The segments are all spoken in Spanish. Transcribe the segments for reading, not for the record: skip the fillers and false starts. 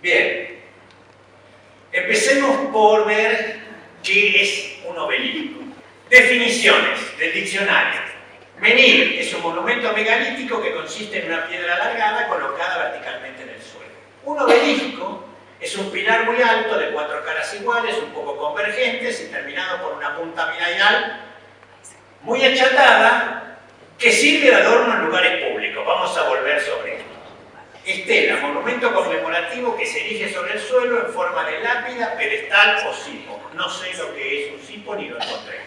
Bien, empecemos por ver qué es un obelisco. Definiciones del diccionario. Menhir es un monumento megalítico que consiste en una piedra alargada colocada verticalmente en el suelo. Un obelisco es un pilar muy alto de 4 caras iguales, un poco convergentes y terminado por una punta piramidal muy achatada que sirve de adorno en lugares públicos. Vamos a volver sobre esto. Estela, monumento conmemorativo que se erige sobre el suelo en forma de lápida, pedestal o cipo. No sé lo que es un cipo ni lo encontré.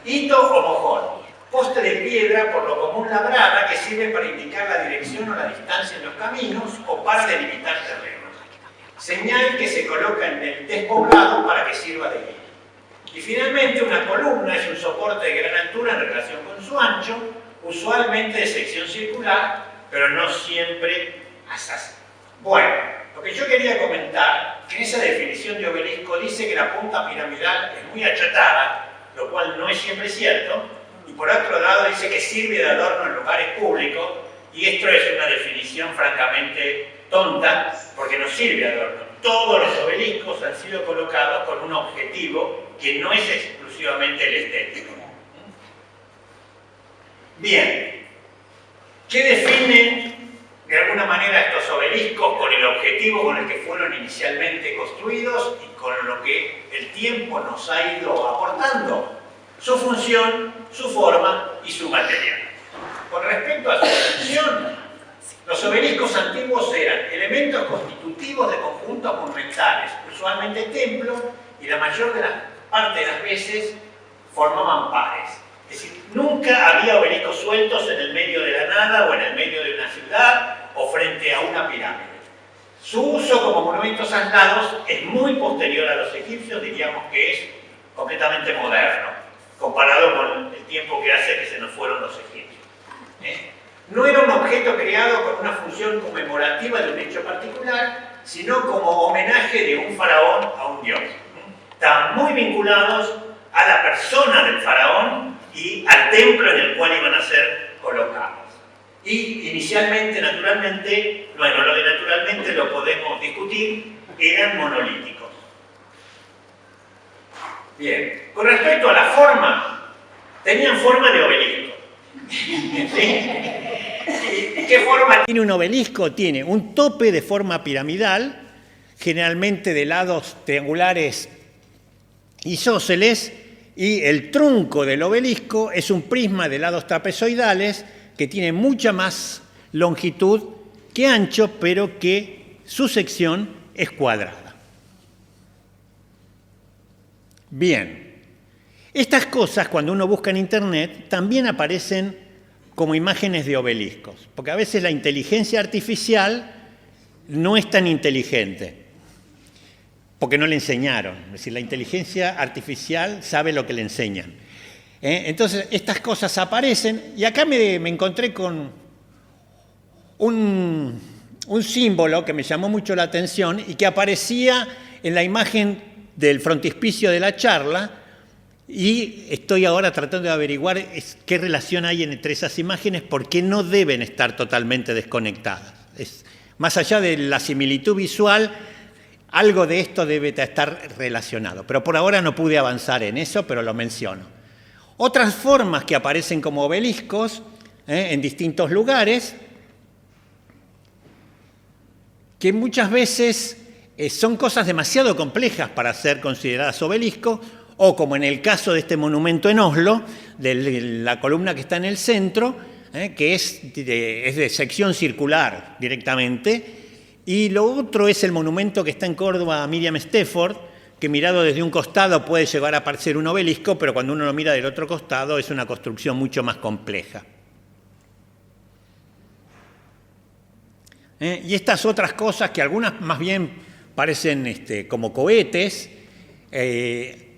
Hito o mojón, poste de piedra, por lo común labrada, que sirve para indicar la dirección o la distancia en los caminos o para delimitar terrenos. Señal que se coloca en el despoblado para que sirva de guía. Y finalmente una columna es un soporte de gran altura en relación con su ancho, usualmente de sección circular, pero no siempre así. Bueno, lo que yo quería comentar, que en esa definición de obelisco dice que la punta piramidal es muy achatada, lo cual no es siempre cierto, y por otro lado dice que sirve de adorno en lugares públicos, y esto es una definición francamente tonta, porque no sirve de adorno. Todos los obeliscos han sido colocados con un objetivo que no es exclusivamente el estético. Bien, ¿qué definen de alguna manera estos obeliscos con el objetivo con el que fueron inicialmente construidos y con lo que el tiempo nos ha ido aportando? Su función, su forma y su material. Con respecto a su función, los obeliscos antiguos eran elementos constitutivos de conjuntos monumentales, usualmente templos, y la mayor parte de las veces formaban pares. Es decir, nunca había obeliscos sueltos en el medio de la nada o en el medio de una ciudad o frente a una pirámide. Su uso como monumentos aislados es muy posterior a los egipcios, diríamos que es completamente moderno, comparado con el tiempo que hace que se nos fueron los egipcios. No era un objeto creado con una función conmemorativa de un hecho particular, sino como homenaje de un faraón a un dios. Estaban muy vinculados a la persona del faraón y al templo en el cual iban a ser colocados. Y inicialmente, naturalmente, bueno, lo de naturalmente lo podemos discutir, eran monolíticos. Bien, con respecto a la forma, tenían forma de obelisco. ¿Sí? ¿Y qué forma tiene un obelisco? Tiene un tope de forma piramidal, generalmente de lados triangulares isósceles, y el tronco del obelisco es un prisma de lados trapezoidales que tiene mucha más longitud que ancho, pero que su sección es cuadrada. Bien, estas cosas cuando uno busca en internet también aparecen como imágenes de obeliscos, porque a veces la inteligencia artificial no es tan inteligente, porque no le enseñaron. Es decir, la inteligencia artificial sabe lo que le enseñan. Entonces, estas cosas aparecen, y acá me encontré con un símbolo que me llamó mucho la atención y que aparecía en la imagen del frontispicio de la charla, y estoy ahora tratando de averiguar qué relación hay entre esas imágenes, porque no deben estar totalmente desconectadas. Más allá de la similitud visual, algo de esto debe estar relacionado. Pero por ahora no pude avanzar en eso, pero lo menciono. Otras formas que aparecen como obeliscos en distintos lugares, que muchas veces son cosas demasiado complejas para ser consideradas obeliscos, o como en el caso de este monumento en Oslo, de la columna que está en el centro, que es de sección circular directamente, y lo otro es el monumento que está en Córdoba, Miriam Stafford, que mirado desde un costado puede llegar a parecer un obelisco, pero cuando uno lo mira del otro costado es una construcción mucho más compleja. Y estas otras cosas, que algunas más bien parecen como cohetes, en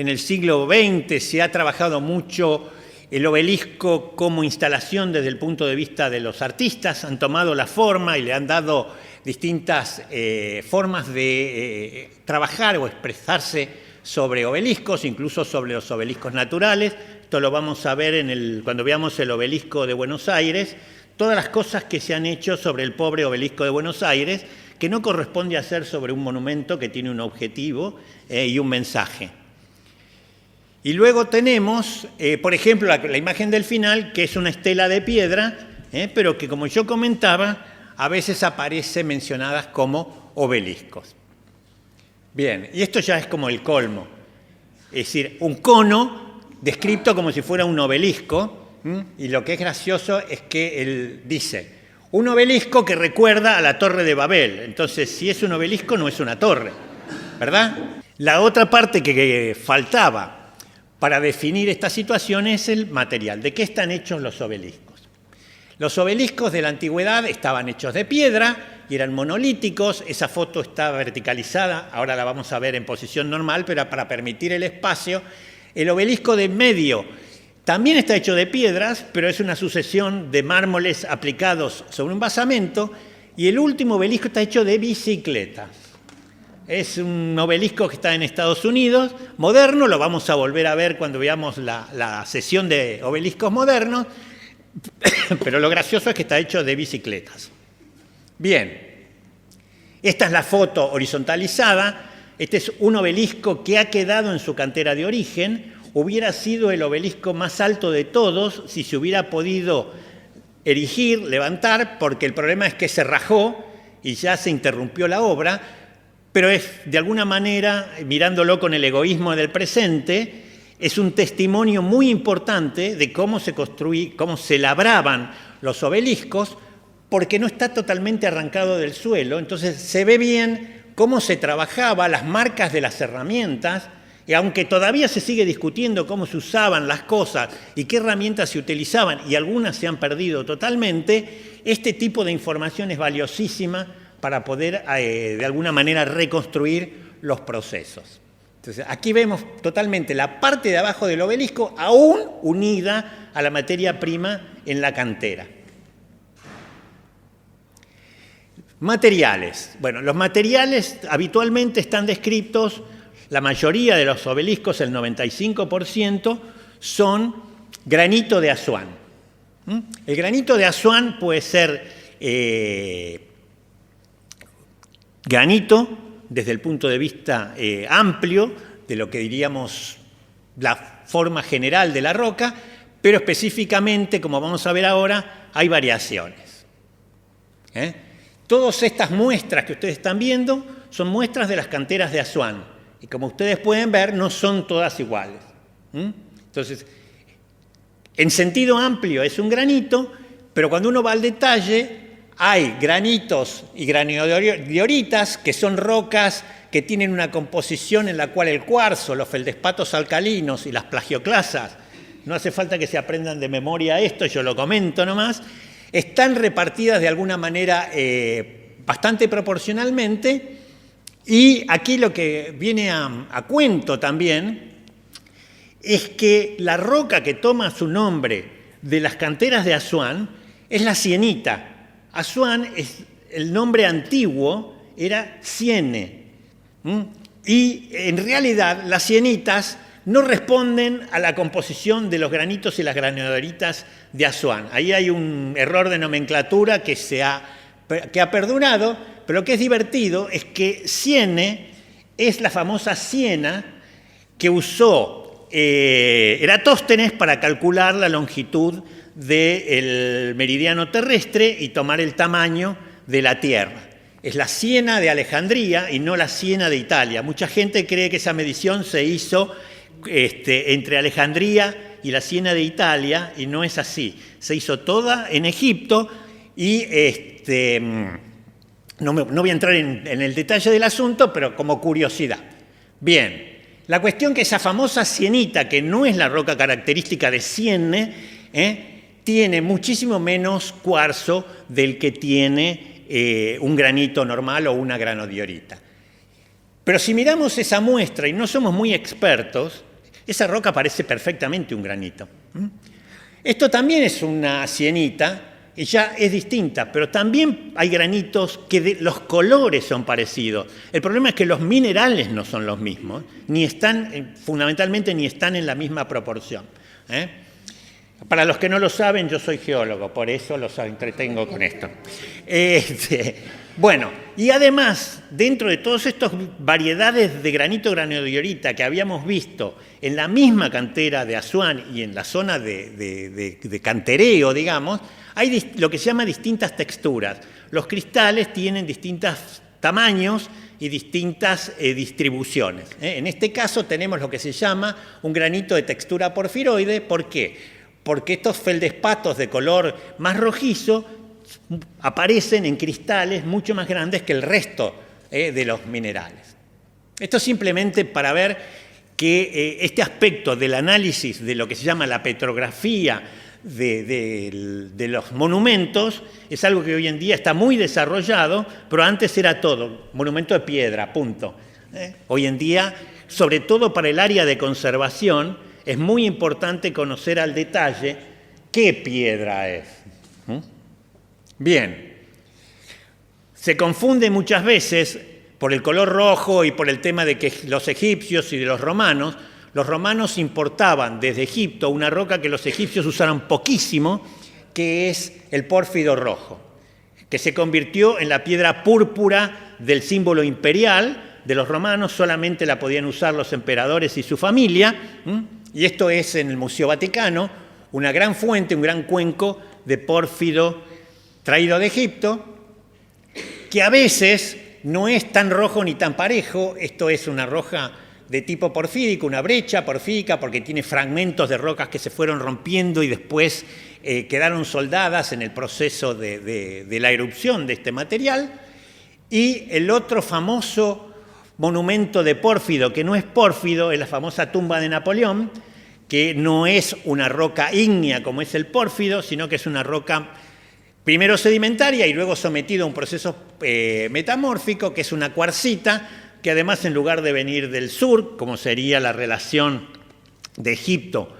el siglo XX se ha trabajado mucho el obelisco como instalación desde el punto de vista de los artistas. Han tomado la forma y le han dado distintas formas de trabajar o expresarse sobre obeliscos, incluso sobre los obeliscos naturales. Esto lo vamos a ver cuando veamos el obelisco de Buenos Aires, todas las cosas que se han hecho sobre el pobre obelisco de Buenos Aires, que no corresponde hacer sobre un monumento que tiene un objetivo y un mensaje. Y luego tenemos, por ejemplo, la imagen del final, que es una estela de piedra, pero que, como yo comentaba, a veces aparece mencionadas como obeliscos. Bien, y esto ya es como el colmo. Es decir, un cono descrito como si fuera un obelisco, y lo que es gracioso es que él dice, un obelisco que recuerda a la Torre de Babel. Entonces, si es un obelisco, no es una torre, ¿verdad? La otra parte que faltaba para definir esta situación es el material. ¿De qué están hechos los obeliscos? Los obeliscos de la antigüedad estaban hechos de piedra y eran monolíticos. Esa foto está verticalizada, ahora la vamos a ver en posición normal, pero para permitir el espacio. El obelisco de en medio también está hecho de piedras, pero es una sucesión de mármoles aplicados sobre un basamento. Y el último obelisco está hecho de bicicletas. Es un obelisco que está en Estados Unidos, moderno, lo vamos a volver a ver cuando veamos la sesión de obeliscos modernos, pero lo gracioso es que está hecho de bicicletas. Bien, esta es la foto horizontalizada. Este es un obelisco que ha quedado en su cantera de origen. Hubiera sido el obelisco más alto de todos si se hubiera podido erigir, levantar, porque el problema es que se rajó y ya se interrumpió la obra, pero es, de alguna manera, mirándolo con el egoísmo del presente, es un testimonio muy importante de cómo se labraban los obeliscos, porque no está totalmente arrancado del suelo. Entonces se ve bien cómo se trabajaba, las marcas de las herramientas, y aunque todavía se sigue discutiendo cómo se usaban las cosas y qué herramientas se utilizaban, y algunas se han perdido totalmente, este tipo de información es valiosísima para poder, de alguna manera, reconstruir los procesos. Entonces, aquí vemos totalmente la parte de abajo del obelisco aún unida a la materia prima en la cantera. Materiales. Bueno, los materiales habitualmente están descritos, la mayoría de los obeliscos, el 95%, son granito de Asuán. El granito de Asuán puede ser granito desde el punto de vista amplio de lo que diríamos la forma general de la roca, pero específicamente, como vamos a ver ahora, hay variaciones. Todas estas muestras que ustedes están viendo son muestras de las canteras de Asuán, y como ustedes pueden ver, no son todas iguales. Entonces, en sentido amplio es un granito, pero cuando uno va al detalle, hay granitos y granodioritas, que son rocas que tienen una composición en la cual el cuarzo, los feldespatos alcalinos y las plagioclasas, no hace falta que se aprendan de memoria esto, yo lo comento nomás, están repartidas de alguna manera bastante proporcionalmente, y aquí lo que viene a cuento también es que la roca que toma su nombre de las canteras de Asuán es la sienita. Asuán, el nombre antiguo era Siene, y en realidad las sienitas no responden a la composición de los granitos y las granodoritas de Asuán. Ahí hay un error de nomenclatura que ha perdurado, pero lo que es divertido es que Siene es la famosa siena que usó Eratóstenes para calcular la longitud del meridiano terrestre y tomar el tamaño de la Tierra. Es la Siena de Alejandría y no la Siena de Italia. Mucha gente cree que esa medición se hizo entre Alejandría y la Siena de Italia, y no es así. Se hizo toda en Egipto y no voy a entrar en el detalle del asunto, pero como curiosidad. Bien, la cuestión que esa famosa sienita, que no es la roca característica de Sienne, tiene muchísimo menos cuarzo del que tiene un granito normal o una granodiorita. Pero si miramos esa muestra y no somos muy expertos, esa roca parece perfectamente un granito. Esto también es una sienita, y ya es distinta, pero también hay granitos que los colores son parecidos. El problema es que los minerales no son los mismos, fundamentalmente ni están en la misma proporción. Para los que no lo saben, yo soy geólogo, por eso los entretengo con esto. Bueno, y además, dentro de todas estas variedades de granito granodiorita que habíamos visto en la misma cantera de Asuán y en la zona de cantereo, digamos, hay lo que se llama distintas texturas. Los cristales tienen distintos tamaños y distintas distribuciones. En este caso tenemos lo que se llama un granito de textura porfiroide. ¿Por qué? Porque estos feldespatos de color más rojizo aparecen en cristales mucho más grandes que el resto de los minerales. Esto simplemente para ver que este aspecto del análisis de lo que se llama la petrografía de los monumentos es algo que hoy en día está muy desarrollado, pero antes era todo monumento de piedra, punto. Hoy en día, sobre todo para el área de conservación, es muy importante conocer al detalle qué piedra es. Bien, se confunde muchas veces por el color rojo y por el tema de que los egipcios y de los romanos importaban desde Egipto una roca que los egipcios usaron poquísimo, que es el pórfido rojo, que se convirtió en la piedra púrpura del símbolo imperial de los romanos. Solamente la podían usar los emperadores y su familia, y esto es en el Museo Vaticano, una gran fuente, un gran cuenco de pórfido traído de Egipto, que a veces no es tan rojo ni tan parejo. Esto es una roca de tipo porfírico, una brecha porfírica, porque tiene fragmentos de rocas que se fueron rompiendo y después quedaron soldadas en el proceso de la erupción de este material. Y el otro famoso monumento de pórfido, que no es pórfido, es la famosa tumba de Napoleón, que no es una roca ígnea como es el pórfido, sino que es una roca primero sedimentaria y luego sometido a un proceso metamórfico, que es una cuarcita, que además, en lugar de venir del sur, como sería la relación de Egipto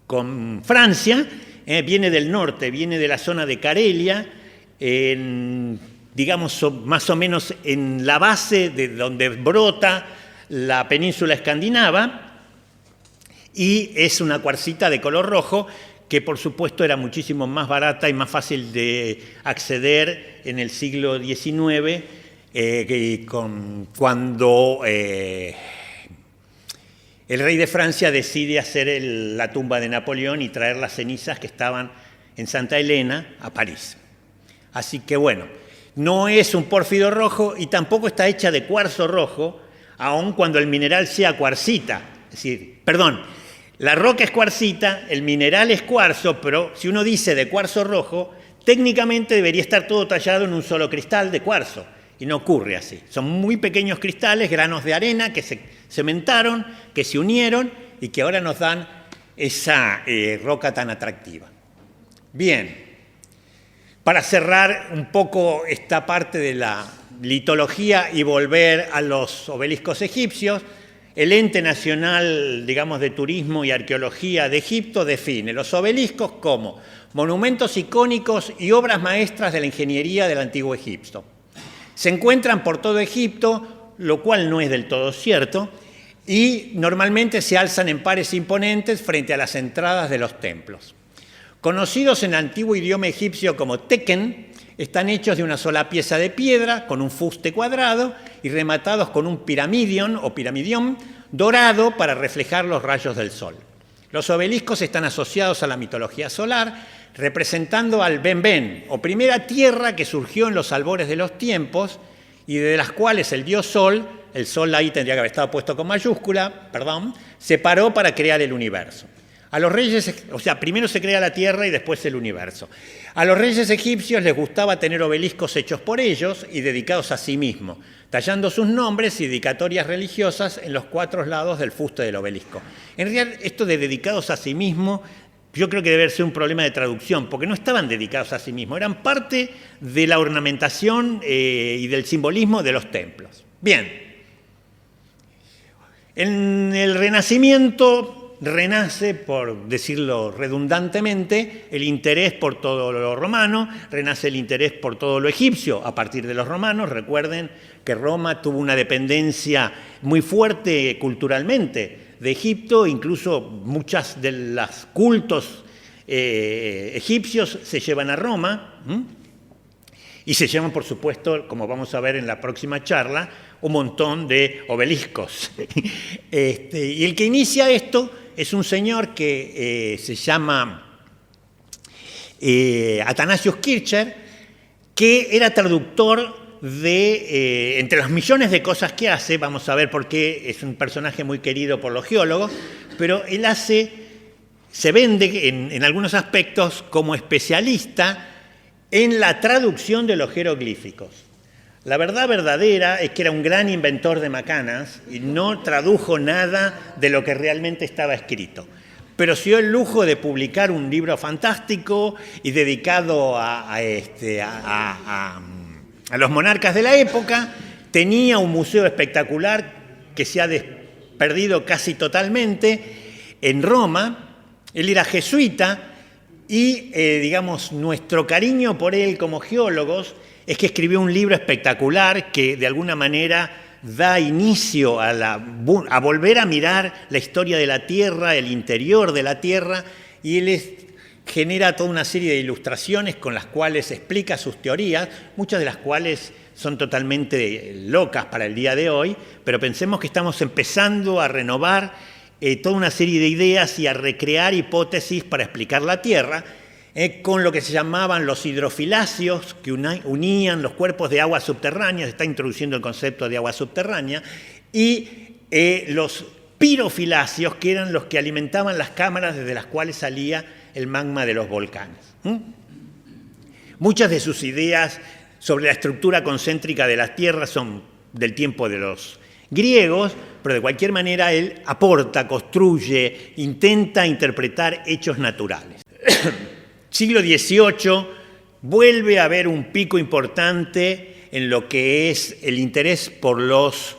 con Francia, viene del norte, viene de la zona de Carelia, digamos más o menos en la base de donde brota la península escandinava, y es una cuarcita de color rojo que por supuesto era muchísimo más barata y más fácil de acceder en el siglo XIX, cuando el rey de Francia decide hacer la tumba de Napoleón y traer las cenizas que estaban en Santa Elena a París. Así que bueno, no es un pórfido rojo y tampoco está hecha de cuarzo rojo, aun cuando el mineral sea cuarcita. Es decir, perdón, la roca es cuarcita, el mineral es cuarzo, pero si uno dice de cuarzo rojo, técnicamente debería estar todo tallado en un solo cristal de cuarzo, y no ocurre así. Son muy pequeños cristales, granos de arena que se cementaron, que se unieron y que ahora nos dan esa roca tan atractiva. Bien, para cerrar un poco esta parte de la litología y volver a los obeliscos egipcios, el Ente Nacional, digamos, de Turismo y Arqueología de Egipto define los obeliscos como monumentos icónicos y obras maestras de la ingeniería del antiguo Egipto. Se encuentran por todo Egipto, lo cual no es del todo cierto, y normalmente se alzan en pares imponentes frente a las entradas de los templos. Conocidos en el antiguo idioma egipcio como teken, están hechos de una sola pieza de piedra con un fuste cuadrado y rematados con un piramidion o piramidión dorado para reflejar los rayos del sol. Los obeliscos están asociados a la mitología solar, representando al Ben-Ben, o primera tierra que surgió en los albores de los tiempos y de las cuales el dios Sol, el Sol ahí tendría que haber estado puesto con mayúscula, se paró para crear el universo. A los reyes, o sea, primero se crea la tierra y después el universo. A los reyes egipcios les gustaba tener obeliscos hechos por ellos y dedicados a sí mismos, tallando sus nombres y dedicatorias religiosas en los 4 lados del fuste del obelisco. En realidad, esto de dedicados a sí mismos, yo creo que debe ser un problema de traducción, porque no estaban dedicados a sí mismos, eran parte de la ornamentación y del simbolismo de los templos. Bien, en el Renacimiento renace, por decirlo redundantemente, el interés por todo lo romano, renace el interés por todo lo egipcio a partir de los romanos. Recuerden que Roma tuvo una dependencia muy fuerte culturalmente de Egipto, incluso muchas de los cultos egipcios se llevan a Roma. Y se llaman, por supuesto, como vamos a ver en la próxima charla, un montón de obeliscos. Y el que inicia esto es un señor que se llama Athanasius Kircher, que era traductor de, entre los millones de cosas que hace, vamos a ver por qué es un personaje muy querido por los geólogos, pero él se vende en algunos aspectos como especialista en la traducción de los jeroglíficos. La verdad verdadera es que era un gran inventor de macanas y no tradujo nada de lo que realmente estaba escrito. Pero se dio el lujo de publicar un libro fantástico y dedicado a los monarcas de la época. Tenía un museo espectacular que se ha perdido casi totalmente en Roma. Él era jesuita y, digamos, nuestro cariño por él como geólogos es que escribió un libro espectacular que de alguna manera da inicio a volver a mirar la historia de la Tierra, el interior de la Tierra, y él genera toda una serie de ilustraciones con las cuales explica sus teorías, muchas de las cuales son totalmente locas para el día de hoy, pero pensemos que estamos empezando a renovar toda una serie de ideas y a recrear hipótesis para explicar la Tierra, con lo que se llamaban los hidrofiláceos, que unían los cuerpos de agua subterránea, se está introduciendo el concepto de agua subterránea, y los pirofiláceos, que eran los que alimentaban las cámaras desde las cuales salía el magma de los volcanes. Muchas de sus ideas sobre la estructura concéntrica de la Tierra son del tiempo de los griegos, pero de cualquier manera él aporta, construye, intenta interpretar hechos naturales. Siglo XVIII vuelve a haber un pico importante en lo que es el interés por los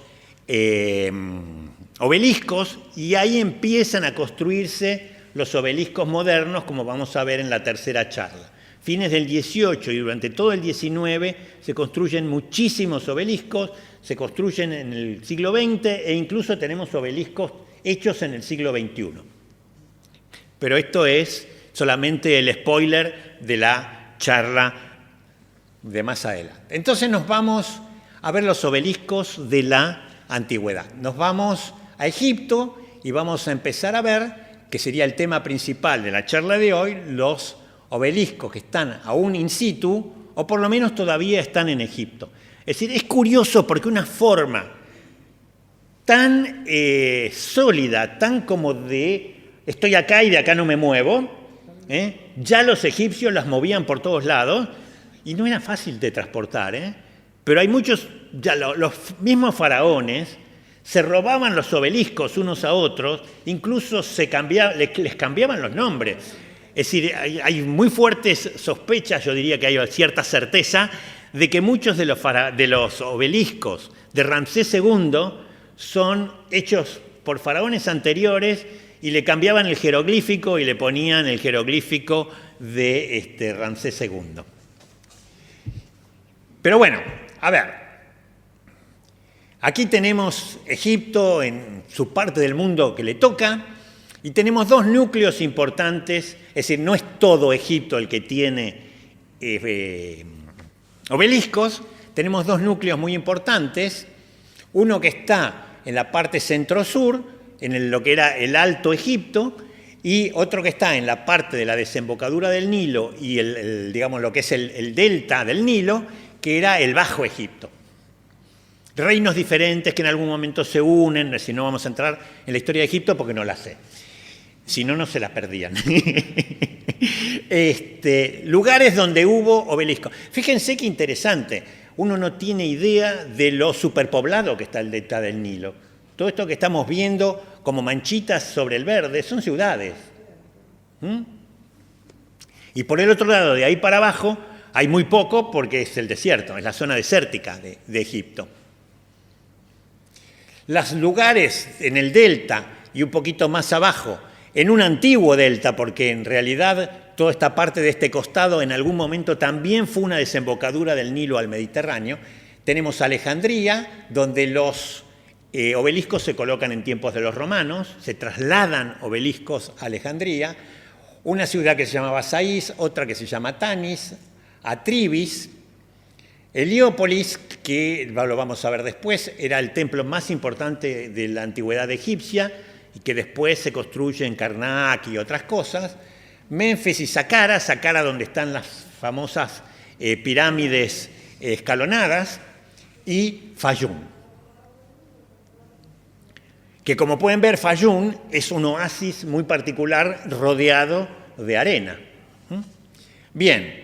obeliscos, y ahí empiezan a construirse los obeliscos modernos, como vamos a ver en la tercera charla. Fines del XVIII y durante todo el XIX se construyen muchísimos obeliscos, se construyen en el siglo XX e incluso tenemos obeliscos hechos en el siglo XXI. Pero esto es solamente el spoiler de la charla de más adelante. Entonces nos vamos a ver los obeliscos de la antigüedad. Nos vamos a Egipto y vamos a empezar a ver, que sería el tema principal de la charla de hoy, los obeliscos que están aún in situ, o por lo menos todavía están en Egipto. Es decir, es curioso porque una forma tan sólida, tan como de estoy acá y de acá no me muevo, ya los egipcios las movían por todos lados y no era fácil de transportar, pero hay muchos, ya los mismos faraones se robaban los obeliscos unos a otros, incluso les cambiaban los nombres. Es decir, hay muy fuertes sospechas, yo diría que hay cierta certeza, de que muchos de los obeliscos de Ramsés II son hechos por faraones anteriores y le cambiaban el jeroglífico y le ponían el jeroglífico de Ramsés II. Pero bueno, a ver. Aquí tenemos Egipto en su parte del mundo que le toca y tenemos dos núcleos importantes, es decir, no es todo Egipto el que tiene obeliscos, tenemos dos núcleos muy importantes, uno que está en la parte centro-sur, en lo que era el Alto Egipto, y otro que está en la parte de la desembocadura del Nilo y digamos lo que es el delta del Nilo, que era el Bajo Egipto. Reinos diferentes que en algún momento se unen, si no vamos a entrar en la historia de Egipto porque no la sé. Si no, no se la perdían. Lugares donde hubo obeliscos. Fíjense qué interesante. Uno no tiene idea de lo superpoblado que está el delta del Nilo. Todo esto que estamos viendo como manchitas sobre el verde son ciudades. Y por el otro lado, de ahí para abajo, hay muy poco porque es el desierto, es la zona desértica de Egipto. Los lugares en el delta y un poquito más abajo, en un antiguo delta, porque en realidad toda esta parte de este costado en algún momento también fue una desembocadura del Nilo al Mediterráneo, tenemos Alejandría, donde los obeliscos se colocan en tiempos de los romanos, se trasladan obeliscos a Alejandría, una ciudad que se llamaba Sais, otra que se llama Tanis, Atribis, Heliópolis, que lo vamos a ver después, era el templo más importante de la antigüedad egipcia y que después se construye en Karnak y otras cosas. Menfis y Saqqara, Saqqara donde están las famosas pirámides escalonadas, y Fayum. Que como pueden ver, Fayum es un oasis muy particular rodeado de arena. Bien.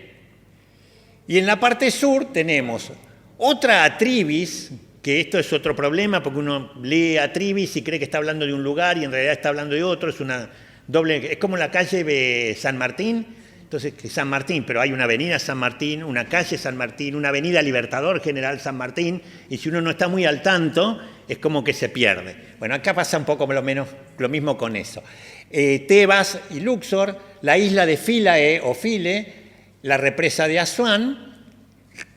Y en la parte sur tenemos otra Atribis, que esto es otro problema porque uno lee Atribis y cree que está hablando de un lugar y en realidad está hablando de otro. Es una doble, es como la calle de San Martín, entonces San Martín, pero hay una avenida San Martín, una calle San Martín, una avenida Libertador General San Martín, y si uno no está muy al tanto, es como que se pierde. Bueno, acá pasa un poco lo mismo con eso. Tebas y Luxor, la isla de Philae o Phile, la represa de Asuán,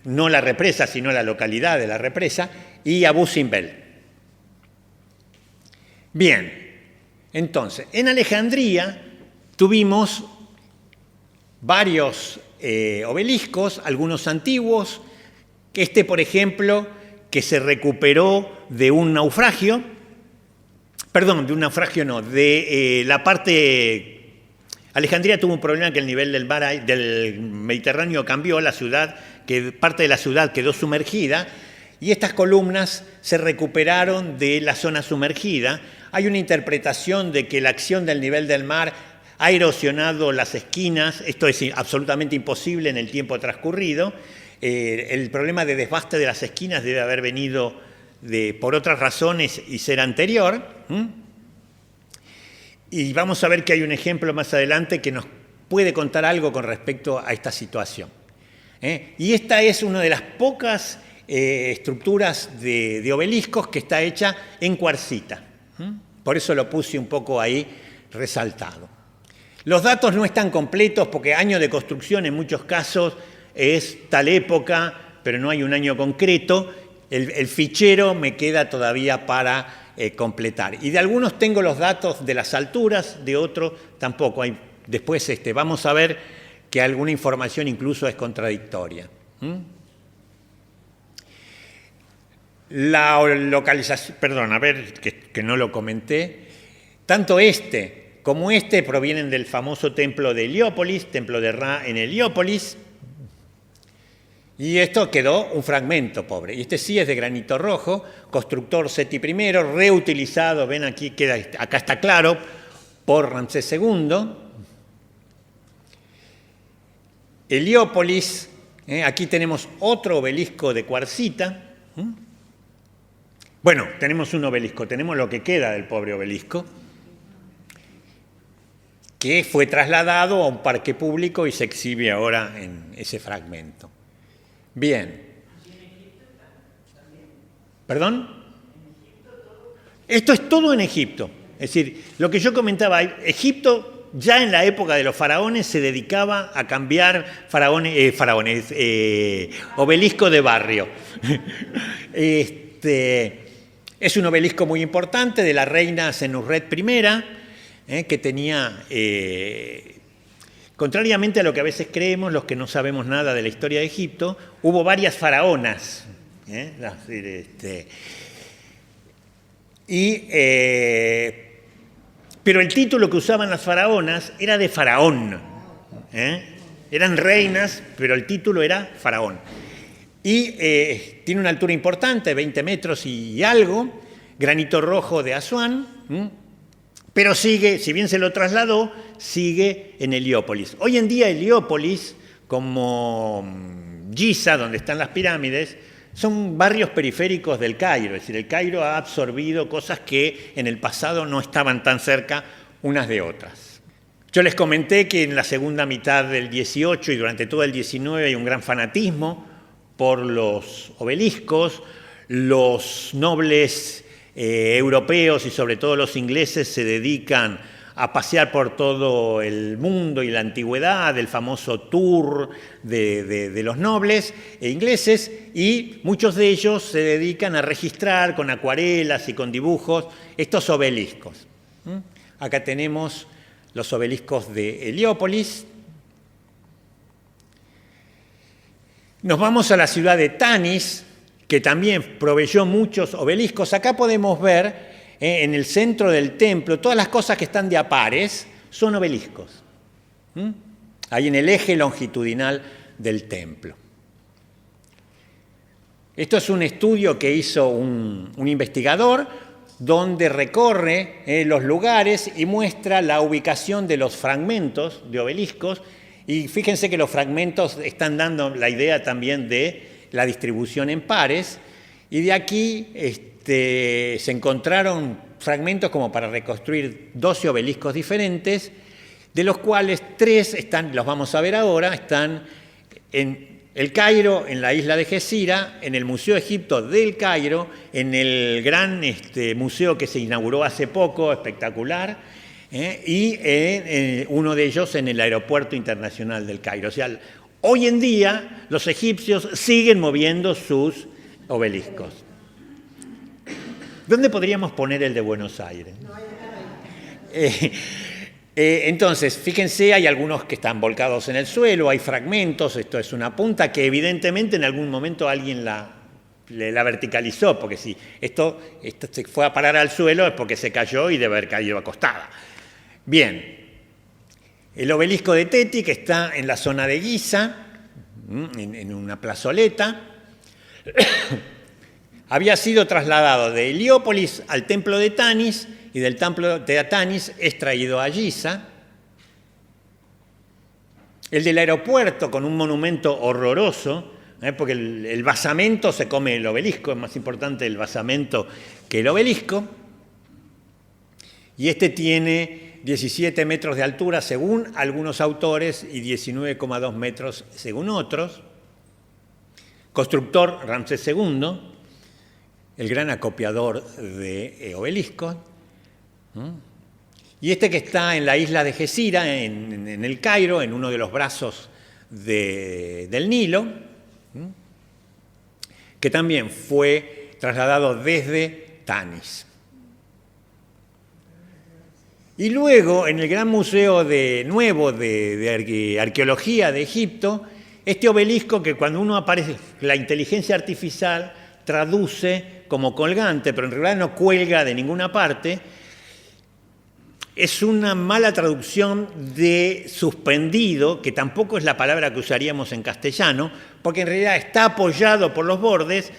no la represa, sino la localidad de la represa, y Abu Simbel. Bien, entonces, en Alejandría tuvimos varios obeliscos, algunos antiguos, que por ejemplo, que se recuperó de un naufragio, perdón, de un naufragio no, de la parte... Alejandría tuvo un problema que el nivel del Mediterráneo cambió, parte de la ciudad quedó sumergida y estas columnas se recuperaron de la zona sumergida. Hay una interpretación de que la acción del nivel del mar ha erosionado las esquinas, esto es absolutamente imposible en el tiempo transcurrido. El problema de desbaste de las esquinas debe haber venido por otras razones y ser anterior. Y vamos a ver que hay un ejemplo más adelante que nos puede contar algo con respecto a esta situación. Y esta es una de las pocas estructuras de obeliscos que está hecha en cuarcita. Por eso lo puse un poco ahí resaltado. Los datos no están completos porque año de construcción en muchos casos es tal época, pero no hay un año concreto. El fichero me queda todavía para completar. Y de algunos tengo los datos de las alturas, de otros tampoco. Después vamos a ver que alguna información incluso es contradictoria. La localización, perdón, a ver, que no lo comenté, tanto como provienen del famoso templo de Heliópolis, templo de Ra en Heliópolis, y esto quedó un fragmento, pobre. Y sí es de granito rojo, constructor Seti I, reutilizado, ven aquí, acá está claro, por Ramsés II. Heliópolis, aquí tenemos otro obelisco de cuarcita. Bueno, tenemos un obelisco, tenemos lo que queda del pobre obelisco, que fue trasladado a un parque público y se exhibe ahora en ese fragmento. Bien. ¿Perdón? Esto es todo en Egipto. Es decir, lo que yo comentaba, Egipto ya en la época de los faraones se dedicaba a cambiar obelisco de barrio. Es un obelisco muy importante de la reina Senusret I, que tenía... Contrariamente a lo que a veces creemos, los que no sabemos nada de la historia de Egipto, hubo varias faraonas. Pero el título que usaban las faraonas era de faraón. Eran reinas, pero el título era faraón. Y tiene una altura importante, 20 metros y algo, granito rojo de Asuán. Pero sigue, si bien se lo trasladó, sigue en Heliópolis. Hoy en día Heliópolis, como Giza, donde están las pirámides, son barrios periféricos del Cairo. Es decir, el Cairo ha absorbido cosas que en el pasado no estaban tan cerca unas de otras. Yo les comenté que en la segunda mitad del 18 y durante todo el 19 hay un gran fanatismo por los obeliscos. Los nobles europeos y sobre todo los ingleses se dedican a pasear por todo el mundo y la antigüedad, el famoso tour de los nobles ingleses, y muchos de ellos se dedican a registrar con acuarelas y con dibujos estos obeliscos. Acá tenemos los obeliscos de Heliópolis. Nos vamos a la ciudad de Tanis, que también proveyó muchos obeliscos. Acá podemos ver en el centro del templo, todas las cosas que están de a pares son obeliscos. Ahí en el eje longitudinal del templo. Esto es un estudio que hizo un investigador donde recorre los lugares y muestra la ubicación de los fragmentos de obeliscos. Y fíjense que los fragmentos están dando la idea también de la distribución en pares. Y de aquí se encontraron fragmentos como para reconstruir 12 obeliscos diferentes, de los cuales 3 están, los vamos a ver ahora, están en El Cairo, en la isla de Gesira, en el Museo de Egipto del Cairo, en el gran museo que se inauguró hace poco, espectacular, y uno de ellos en el Aeropuerto Internacional del Cairo. O sea, hoy en día los egipcios siguen moviendo sus obeliscos. ¿Dónde podríamos poner el de Buenos Aires? Entonces, fíjense, hay algunos que están volcados en el suelo, hay fragmentos, esto es una punta que evidentemente en algún momento alguien la verticalizó, porque si esto se fue a parar al suelo es porque se cayó y debe haber caído acostada. Bien, el obelisco de Teti, que está en la zona de Giza, en una plazoleta, había sido trasladado de Heliópolis al templo de Tanis, y del templo de Tanis es traído a Giza. El del aeropuerto, con un monumento horroroso, porque el basamento se come el obelisco, es más importante el basamento que el obelisco. Y este tiene 17 metros de altura según algunos autores y 19,2 metros según otros. Constructor Ramsés II, el gran acopiador de obeliscos. Y este que está en la isla de Gesira, en el Cairo, en uno de los brazos del Nilo, que también fue trasladado desde Tanis. Y luego, en el Gran Museo Nuevo de Arqueología de Egipto, este obelisco que cuando uno aparece, la inteligencia artificial traduce como colgante, pero en realidad no cuelga de ninguna parte. Es una mala traducción de suspendido, que tampoco es la palabra que usaríamos en castellano, porque en realidad está apoyado por los bordes,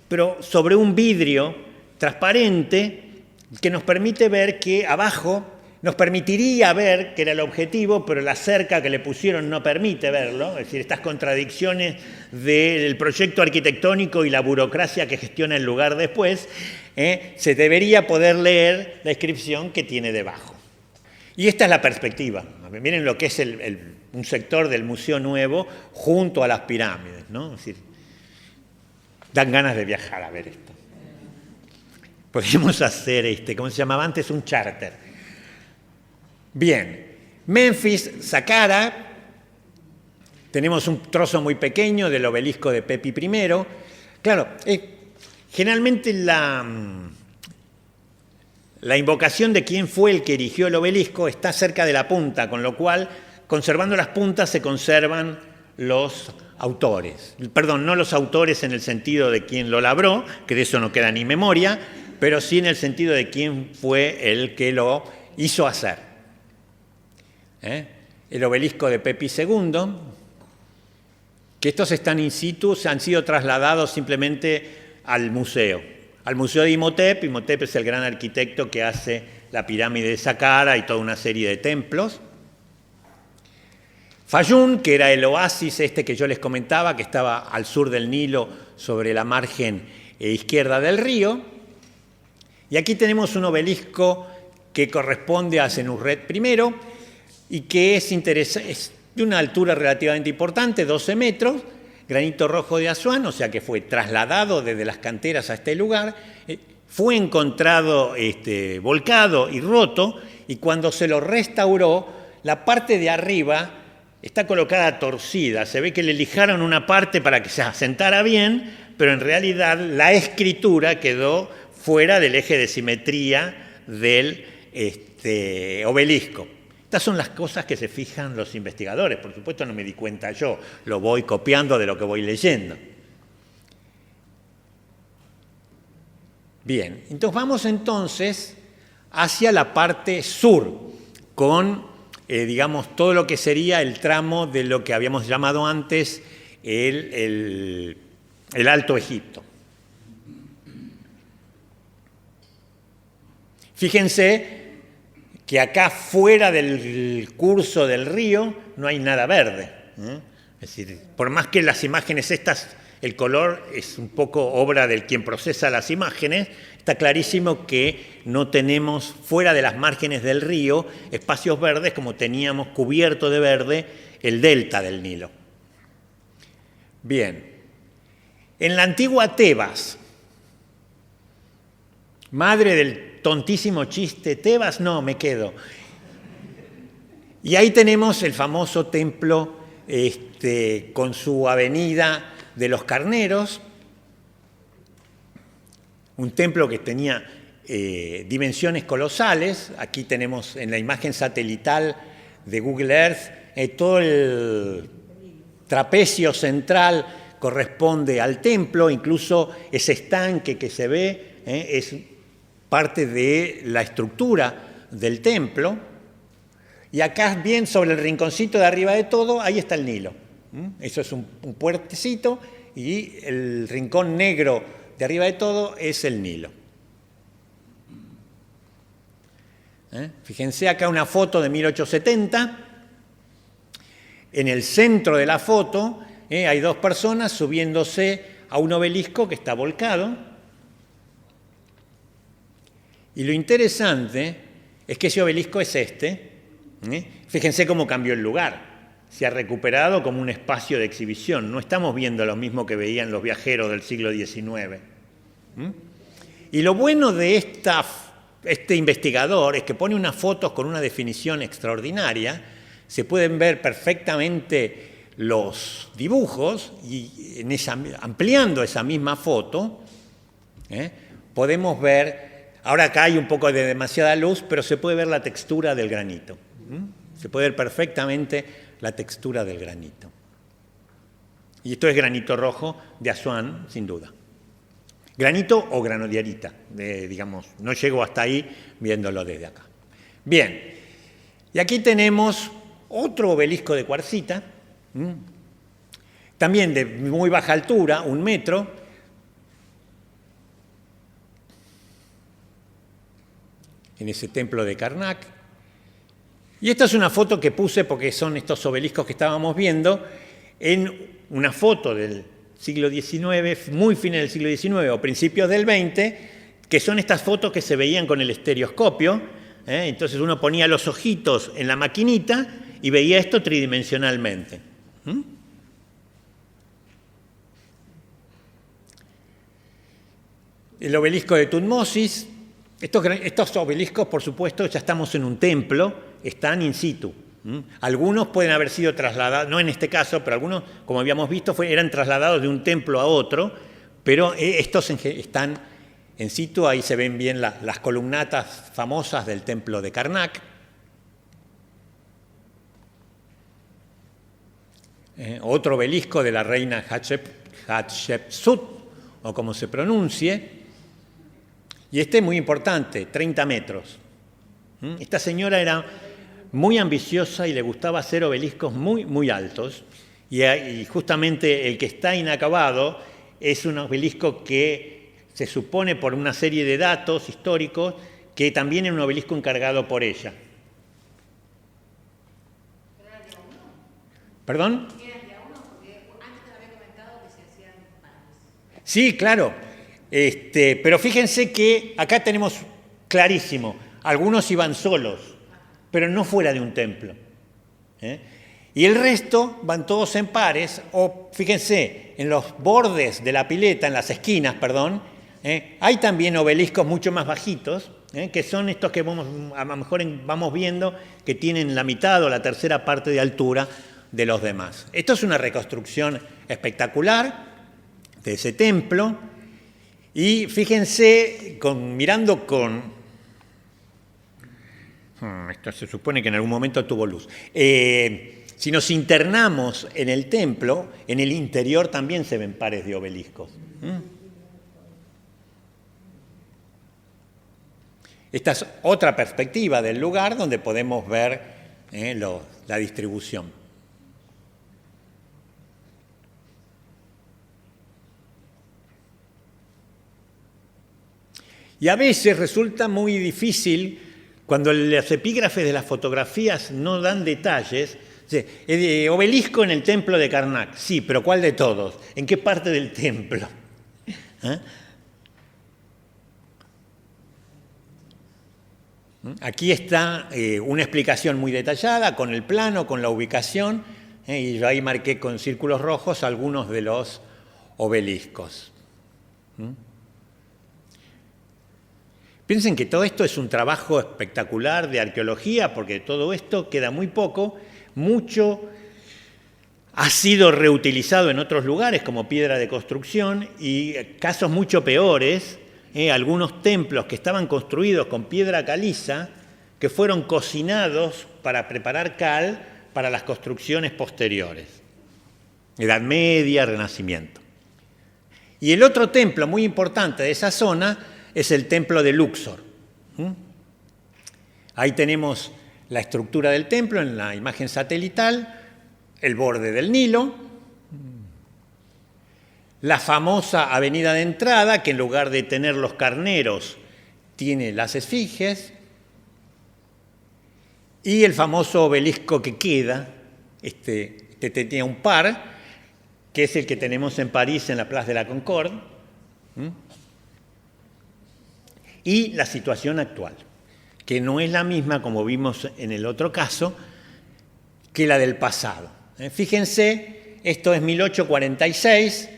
pero sobre un vidrio transparente que nos permite ver que abajo, nos permitiría ver que era el objetivo, pero la cerca que le pusieron no permite verlo. Es decir, estas contradicciones del proyecto arquitectónico y la burocracia que gestiona el lugar después, se debería poder leer la inscripción que tiene debajo. Y esta es la perspectiva. Miren lo que es un sector del Museo Nuevo junto a las pirámides, ¿no? Es decir, dan ganas de viajar a ver esto. Podríamos hacer, ¿cómo se llamaba antes? Un charter. Bien, Menfis, Saqqara, tenemos un trozo muy pequeño del obelisco de Pepi I. Claro, generalmente la invocación de quién fue el que erigió el obelisco está cerca de la punta, con lo cual, conservando las puntas, se conservan los autores. Perdón, no los autores en el sentido de quién lo labró, que de eso no queda ni memoria, pero sí en el sentido de quién fue el que lo hizo hacer. El obelisco de Pepi II, que estos están in situ, han sido trasladados simplemente al museo de Imhotep. Imhotep es el gran arquitecto que hace la pirámide de Saqqara y toda una serie de templos. Fayún, que era el oasis que yo les comentaba, que estaba al sur del Nilo, sobre la margen izquierda del río. Y aquí tenemos un obelisco que corresponde a Senusret I y que es de una altura relativamente importante, 12 metros, granito rojo de Asuán, o sea que fue trasladado desde las canteras a este lugar, fue encontrado volcado y roto, y cuando se lo restauró, la parte de arriba está colocada torcida. Se ve que le lijaron una parte para que se asentara bien, pero en realidad la escritura quedó fuera del eje de simetría del obelisco. Estas son las cosas que se fijan los investigadores. Por supuesto no me di cuenta yo, lo voy copiando de lo que voy leyendo. Bien, entonces vamos entonces hacia la parte sur, con, digamos, todo lo que sería el tramo de lo que habíamos llamado antes el Alto Egipto. Fíjense que acá fuera del curso del río no hay nada verde. Es decir, por más que las imágenes estas, el color es un poco obra del quien procesa las imágenes, está clarísimo que no tenemos fuera de las márgenes del río espacios verdes como teníamos cubierto de verde el delta del Nilo. Bien, en la antigua Tebas, madre del tontísimo chiste, Tebas, no, me quedo. Y ahí tenemos el famoso templo con su avenida de los Carneros, un templo que tenía dimensiones colosales. Aquí tenemos en la imagen satelital de Google Earth todo el trapecio central corresponde al templo, incluso ese estanque que se ve es parte de la estructura del templo. Y acá bien sobre el rinconcito de arriba de todo, ahí está el Nilo. Eso es un puertecito y el rincón negro de arriba de todo es el Nilo. Fíjense acá una foto de 1870. En el centro de la foto hay dos personas subiéndose a un obelisco que está volcado. Y lo interesante es que ese obelisco es este. Fíjense cómo cambió el lugar. Se ha recuperado como un espacio de exhibición. No estamos viendo lo mismo que veían los viajeros del siglo XIX. Y lo bueno de este investigador es que pone unas fotos con una definición extraordinaria. Se pueden ver perfectamente los dibujos y ampliando esa misma foto podemos ver. Ahora acá hay un poco de demasiada luz, pero se puede ver la textura del granito. Se puede ver perfectamente la textura del granito. Y esto es granito rojo de Asuán, sin duda. Granito o granodiorita, digamos, no llego hasta ahí viéndolo desde acá. Bien, y aquí tenemos otro obelisco de cuarcita, también de muy baja altura, 1 metro, en ese templo de Karnak. Y esta es una foto que puse porque son estos obeliscos que estábamos viendo en una foto del siglo XIX, muy fines del siglo XIX o principios del XX, que son estas fotos que se veían con el estereoscopio. Entonces uno ponía los ojitos en la maquinita y veía esto tridimensionalmente. El obelisco de Tutmosis. Estos obeliscos, por supuesto, ya estamos en un templo, están in situ. Algunos pueden haber sido trasladados, no en este caso, pero algunos, como habíamos visto, eran trasladados de un templo a otro, pero estos están in situ, ahí se ven bien las columnatas famosas del templo de Karnak. Otro obelisco de la reina Hatshepsut, o como se pronuncie. Y este es muy importante, 30 metros. Esta señora era muy ambiciosa y le gustaba hacer obeliscos muy, muy altos. Y justamente el que está inacabado es un obelisco que se supone por una serie de datos históricos que también es un obelisco encargado por ella. ¿Perdón? Sí, claro. Pero fíjense que acá tenemos clarísimo, algunos iban solos, pero no fuera de un templo. Y el resto van todos en pares, o fíjense, en los bordes de la pileta, en las esquinas, perdón, hay también obeliscos mucho más bajitos, que son estos que a lo mejor vamos viendo que tienen la mitad o la tercera parte de altura de los demás. Esto es una reconstrucción espectacular de ese templo. Y fíjense, mirando con Esto se supone que en algún momento tuvo luz. Si nos internamos en el templo, en el interior también se ven pares de obeliscos. Esta es otra perspectiva del lugar donde podemos ver la distribución. Y a veces resulta muy difícil, cuando los epígrafes de las fotografías no dan detalles, obelisco en el templo de Karnak. Sí, pero ¿cuál de todos? ¿En qué parte del templo? Aquí está una explicación muy detallada con el plano, con la ubicación, y yo ahí marqué con círculos rojos algunos de los obeliscos. Piensen que todo esto es un trabajo espectacular de arqueología, porque de todo esto queda muy poco. Mucho ha sido reutilizado en otros lugares como piedra de construcción y casos mucho peores, algunos templos que estaban construidos con piedra caliza, que fueron cocinados para preparar cal para las construcciones posteriores. Edad Media, Renacimiento. Y el otro templo muy importante de esa zona es el templo de Luxor. Ahí tenemos la estructura del templo en la imagen satelital, el borde del Nilo, la famosa avenida de entrada, que en lugar de tener los carneros, tiene las esfinges, y el famoso obelisco que queda, este tenía un par, que es el que tenemos en París, en la Place de la Concorde, y la situación actual, que no es la misma, como vimos en el otro caso, que la del pasado. Fíjense, esto es 1846,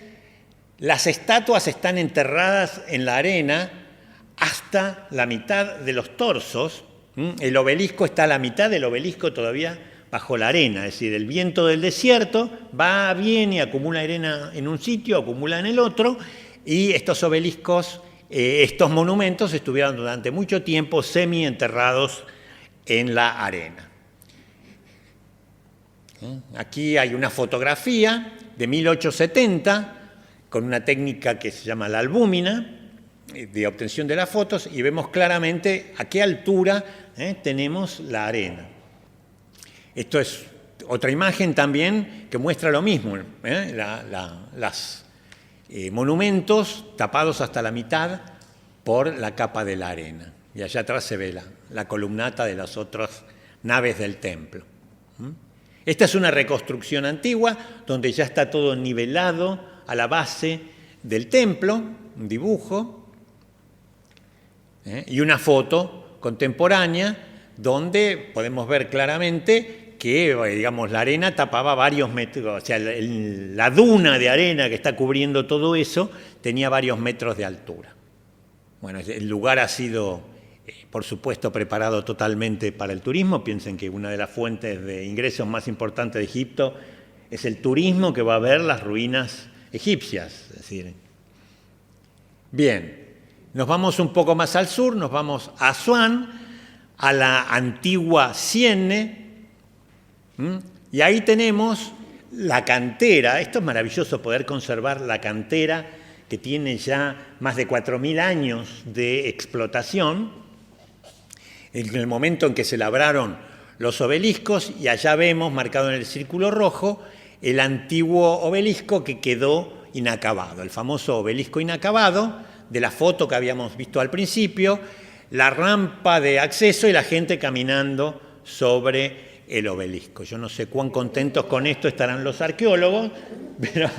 las estatuas están enterradas en la arena hasta la mitad de los torsos, el obelisco está a la mitad del obelisco todavía bajo la arena, es decir, el viento del desierto va, viene, acumula arena en un sitio, acumula en el otro, y estos obeliscos, estos monumentos estuvieron durante mucho tiempo semi-enterrados en la arena. Aquí hay una fotografía de 1870 con una técnica que se llama la albúmina de obtención de las fotos y vemos claramente a qué altura tenemos la arena. Esto es otra imagen también que muestra lo mismo, los monumentos tapados hasta la mitad por la capa de la arena. Y allá atrás se ve la columnata de las otras naves del templo. Esta es una reconstrucción antigua donde ya está todo nivelado a la base del templo, un dibujo, y una foto contemporánea donde podemos ver claramente que, digamos, la arena tapaba varios metros, o sea, la duna de arena que está cubriendo todo eso tenía varios metros de altura. Bueno, el lugar ha sido, por supuesto, preparado totalmente para el turismo. Piensen que una de las fuentes de ingresos más importantes de Egipto es el turismo que va a ver las ruinas egipcias. Es decir, bien, nos vamos un poco más al sur, nos vamos a Asuán, a la antigua Sienne, y ahí tenemos la cantera. Esto es maravilloso poder conservar la cantera que tiene ya más de 4.000 años de explotación, en el momento en que se labraron los obeliscos, y allá vemos, marcado en el círculo rojo, el antiguo obelisco que quedó inacabado, el famoso obelisco inacabado de la foto que habíamos visto al principio, la rampa de acceso y la gente caminando sobre el obelisco. Yo no sé cuán contentos con esto estarán los arqueólogos, pero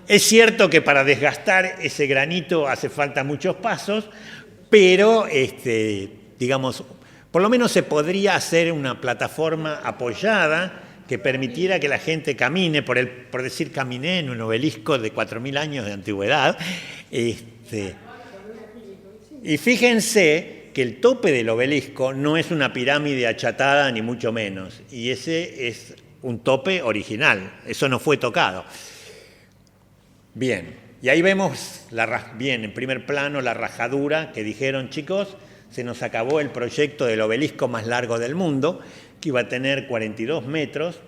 es cierto que para desgastar ese granito hace falta muchos pasos, pero digamos, por lo menos se podría hacer una plataforma apoyada que permitiera que la gente camine, por decir caminé en un obelisco de 4.000 años de antigüedad. Y fíjense que el tope del obelisco no es una pirámide achatada ni mucho menos, y ese es un tope original, eso no fue tocado. Bien, y ahí vemos, bien, en primer plano la rajadura que dijeron, chicos, se nos acabó el proyecto del obelisco más largo del mundo, que iba a tener 42 metros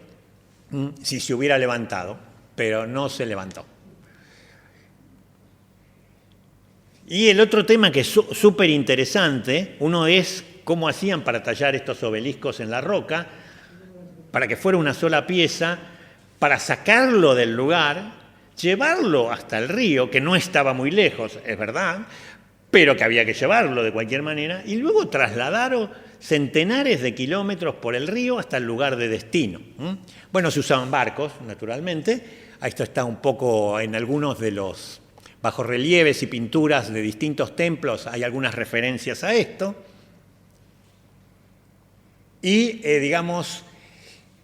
si se hubiera levantado, pero no se levantó. Y el otro tema que es súper interesante, uno es cómo hacían para tallar estos obeliscos en la roca, para que fuera una sola pieza, para sacarlo del lugar, llevarlo hasta el río, que no estaba muy lejos, es verdad, pero que había que llevarlo de cualquier manera, y luego trasladaron centenares de kilómetros por el río hasta el lugar de destino. Bueno, se usaban barcos, naturalmente. Esto está un poco en algunos de los bajorrelieves y pinturas de distintos templos, hay algunas referencias a esto. Y, digamos,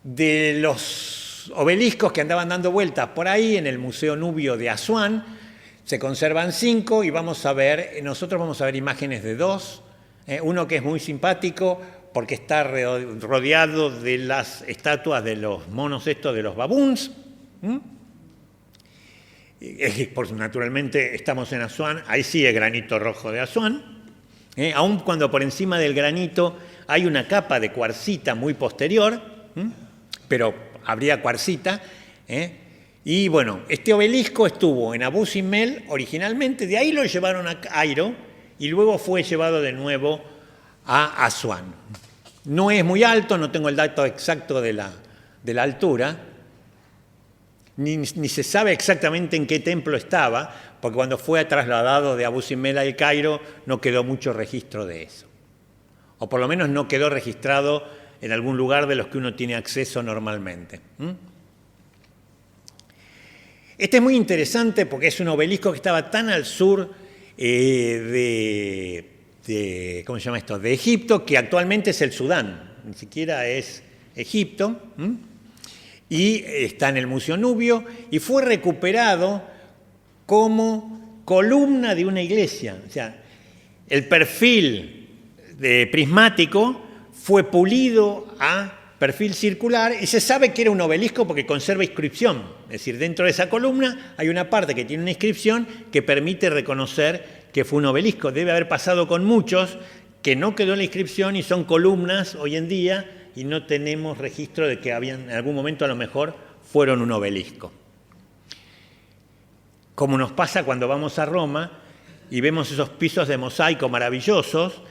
de los obeliscos que andaban dando vueltas por ahí en el Museo Nubio de Asuán, se conservan 5 y nosotros vamos a ver imágenes de 2. Uno que es muy simpático porque está rodeado de las estatuas de los monos estos, de los babuns. Naturalmente estamos en Asuán, ahí sí es granito rojo de Asuán. Aun cuando por encima del granito hay una capa de cuarcita muy posterior, pero habría cuarcita. Y bueno, este obelisco estuvo en Abu Simbel originalmente, de ahí lo llevaron a Cairo y luego fue llevado de nuevo a Asuán. No es muy alto, no tengo el dato exacto de la altura, ni se sabe exactamente en qué templo estaba, porque cuando fue trasladado de Abu Simbel al Cairo no quedó mucho registro de eso. O por lo menos no quedó registrado en algún lugar de los que uno tiene acceso normalmente. Este es muy interesante porque es un obelisco que estaba tan al sur ¿cómo se llama esto?, de Egipto, que actualmente es el Sudán, ni siquiera es Egipto, y está en el Museo Nubio, y fue recuperado como columna de una iglesia. O sea, el perfil prismático fue pulido a perfil circular y se sabe que era un obelisco porque conserva inscripción. Es decir, dentro de esa columna hay una parte que tiene una inscripción que permite reconocer que fue un obelisco. Debe haber pasado con muchos que no quedó la inscripción y son columnas hoy en día y no tenemos registro de que en algún momento a lo mejor fueron un obelisco. Como nos pasa cuando vamos a Roma y vemos esos pisos de mosaico maravillosos,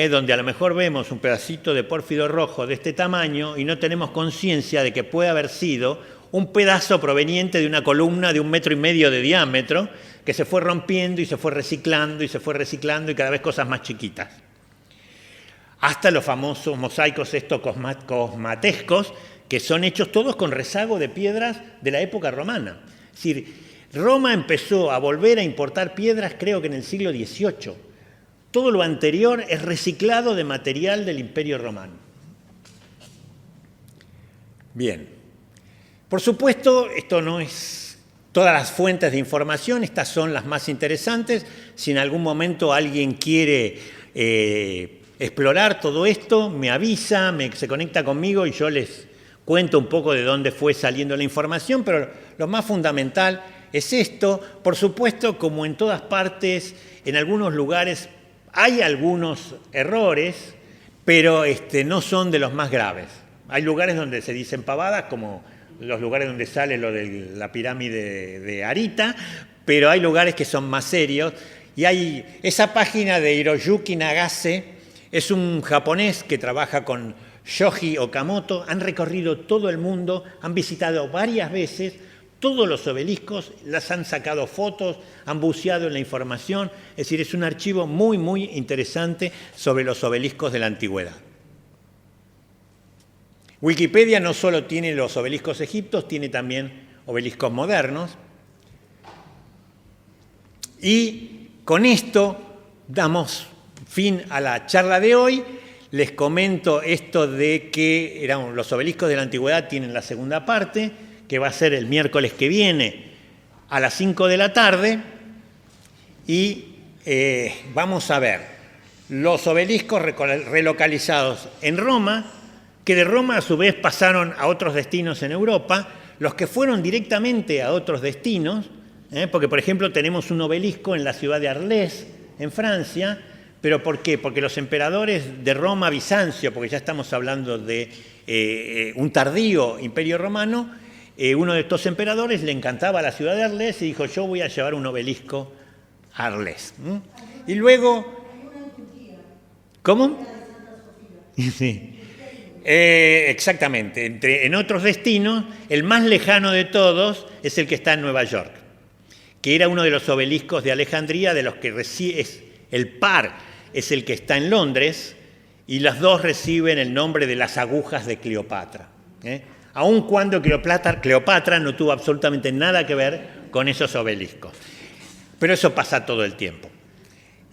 donde a lo mejor vemos un pedacito de pórfido rojo de este tamaño y no tenemos conciencia de que puede haber sido un pedazo proveniente de una columna de 1,5 metros de diámetro que se fue rompiendo y se fue reciclando y cada vez cosas más chiquitas. Hasta los famosos mosaicos estos cosmatescos, que son hechos todos con rezago de piedras de la época romana. Es decir, Roma empezó a volver a importar piedras creo que en el siglo XVIII. Todo lo anterior es reciclado de material del Imperio Romano. Bien. Por supuesto, esto no es todas las fuentes de información, estas son las más interesantes. Si en algún momento alguien quiere explorar todo esto, me avisa, se conecta conmigo y yo les cuento un poco de dónde fue saliendo la información, pero lo más fundamental es esto. Por supuesto, como en todas partes, en algunos lugares hay algunos errores, pero no son de los más graves. Hay lugares donde se dicen pavadas, como los lugares donde sale lo de la pirámide de Arita, pero hay lugares que son más serios. Y hay esa página de Hiroyuki Nagase, es un japonés que trabaja con Shoji Okamoto, han recorrido todo el mundo, han visitado varias veces todos los obeliscos, las han sacado fotos, han buceado en la información, es decir, es un archivo muy, muy interesante sobre los obeliscos de la antigüedad. Wikipedia no solo tiene los obeliscos egipcios, tiene también obeliscos modernos. Y con esto damos fin a la charla de hoy. Les comento esto de que los obeliscos de la antigüedad tienen la segunda parte, que va a ser el miércoles que viene a las 5 de la tarde. Y vamos a ver los obeliscos relocalizados en Roma, que de Roma a su vez pasaron a otros destinos en Europa, los que fueron directamente a otros destinos, porque por ejemplo tenemos un obelisco en la ciudad de Arles, en Francia, ¿Pero por qué? Porque los emperadores de Roma, Bizancio, porque ya estamos hablando de un tardío imperio romano, uno de estos emperadores le encantaba la ciudad de Arles y dijo, yo voy a llevar un obelisco a Arles. Y luego... ¿Cómo? Sí. Exactamente. En otros destinos, el más lejano de todos es el que está en Nueva York, que era uno de los obeliscos de Alejandría, de los que el par es el que está en Londres, y las dos reciben el nombre de las agujas de Cleopatra. Aun cuando Cleopatra no tuvo absolutamente nada que ver con esos obeliscos. Pero eso pasa todo el tiempo.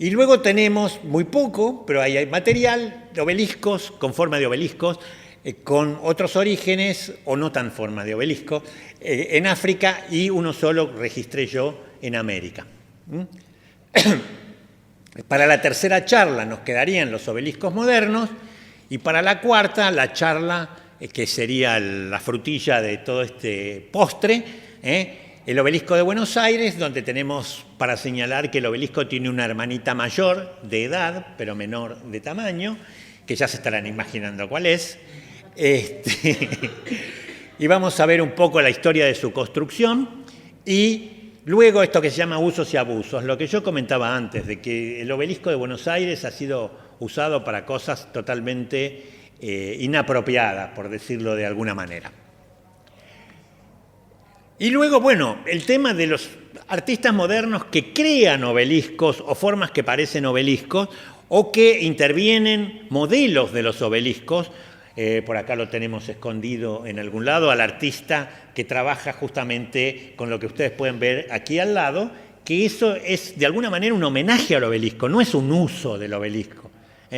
Y luego tenemos, muy poco, pero hay material, de obeliscos, con forma de obeliscos, con otros orígenes, o no tan forma de obelisco, en África, y uno solo registré yo en América. Para la tercera charla nos quedarían los obeliscos modernos, y para la cuarta, la charla que sería la frutilla de todo este postre, el obelisco de Buenos Aires, donde tenemos para señalar que el obelisco tiene una hermanita mayor de edad, pero menor de tamaño, que ya se estarán imaginando cuál es. Y vamos a ver un poco la historia de su construcción y luego esto que se llama usos y abusos, lo que yo comentaba antes, de que el obelisco de Buenos Aires ha sido usado para cosas totalmente inapropiadas, por decirlo de alguna manera. Y luego, bueno, el tema de los artistas modernos que crean obeliscos o formas que parecen obeliscos o que intervienen modelos de los obeliscos. Por acá lo tenemos escondido en algún lado, al artista que trabaja justamente con lo que ustedes pueden ver aquí al lado, que eso es de alguna manera un homenaje al obelisco, no es un uso del obelisco.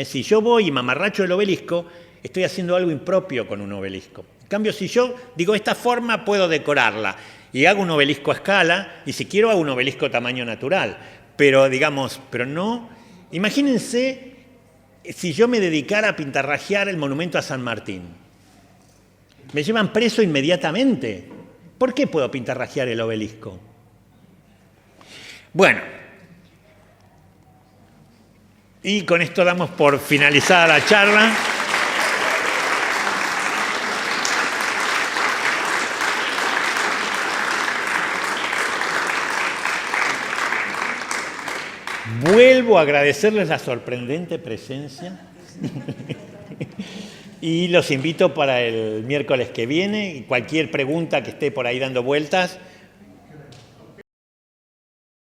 Si yo voy y mamarracho el obelisco, estoy haciendo algo impropio con un obelisco. En cambio, si yo digo, esta forma puedo decorarla y hago un obelisco a escala, y si quiero hago un obelisco tamaño natural, pero digamos, pero no, imagínense si yo me dedicara a pintarrajear el monumento a San Martín. Me llevan preso inmediatamente. ¿Por qué puedo pintarrajear el obelisco? Bueno, y con esto damos por finalizada la charla. Vuelvo a agradecerles la sorprendente presencia y los invito para el miércoles que viene. Y cualquier pregunta que esté por ahí dando vueltas,